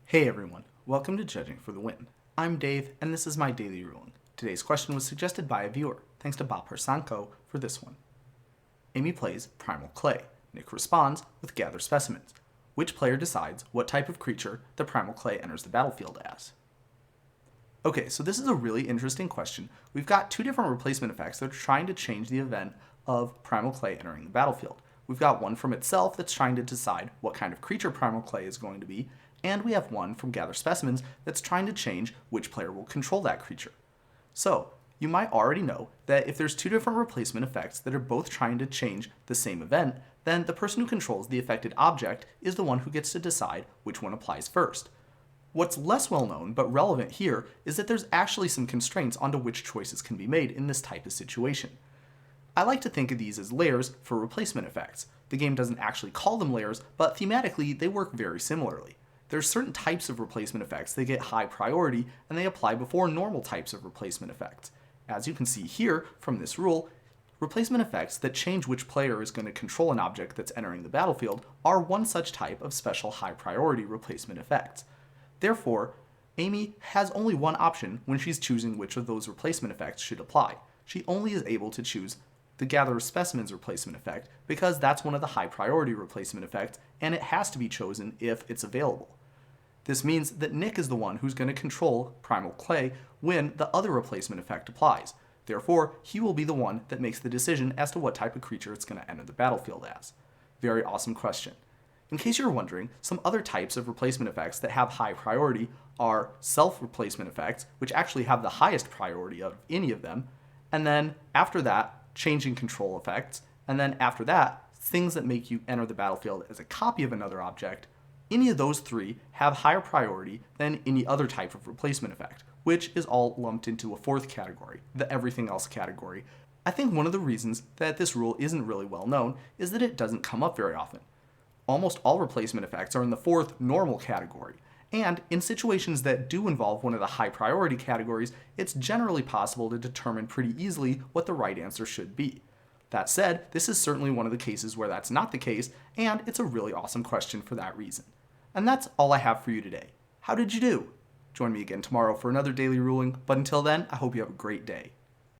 Hey everyone, welcome to Judging for the Win. I'm Dave, and this is my daily ruling. Today's question was suggested by a viewer. Thanks to Bob Hersanko for this one. Amy plays Primal Clay. Nick responds with Gather Specimens. Which player decides what type of creature the Primal Clay enters the battlefield as? Okay, so this is a really interesting question. We've got two different replacement effects that are trying to change the event of Primal Clay entering the battlefield. We've got one from itself that's trying to decide what kind of creature Primal Clay is going to be, and we have one from Gather Specimens that's trying to change which player will control that creature. So, you might already know that if there's two different replacement effects that are both trying to change the same event, then the person who controls the affected object is the one who gets to decide which one applies first. What's less well known but relevant here is that there's actually some constraints onto which choices can be made in this type of situation. I like to think of these as layers for replacement effects. The game doesn't actually call them layers, but thematically they work very similarly. There's certain types of replacement effects that get high priority and they apply before normal types of replacement effects. As you can see here from this rule, replacement effects that change which player is going to control an object that's entering the battlefield are one such type of special high priority replacement effects. Therefore, Amy has only one option when she's choosing which of those replacement effects should apply. She only is able to choose the Gather Specimens replacement effect because that's one of the high priority replacement effects and it has to be chosen if it's available. This means that Nick is the one who's going to control Primal Clay when the other replacement effect applies. Therefore, he will be the one that makes the decision as to what type of creature it's going to enter the battlefield as. Very awesome question. In case you're wondering, some other types of replacement effects that have high priority are self-replacement effects, which actually have the highest priority of any of them, and then after that, changing control effects, and then after that, things that make you enter the battlefield as a copy of another object. Any of those three have higher priority than any other type of replacement effect, which is all lumped into a fourth category, the everything else category. I think one of the reasons that this rule isn't really well known is that it doesn't come up very often. Almost all replacement effects are in the fourth normal category, and in situations that do involve one of the high priority categories, it's generally possible to determine pretty easily what the right answer should be. That said, this is certainly one of the cases where that's not the case, and it's a really awesome question for that reason. And that's all I have for you today. How did you do? Join me again tomorrow for another daily ruling, but until then, I hope you have a great day.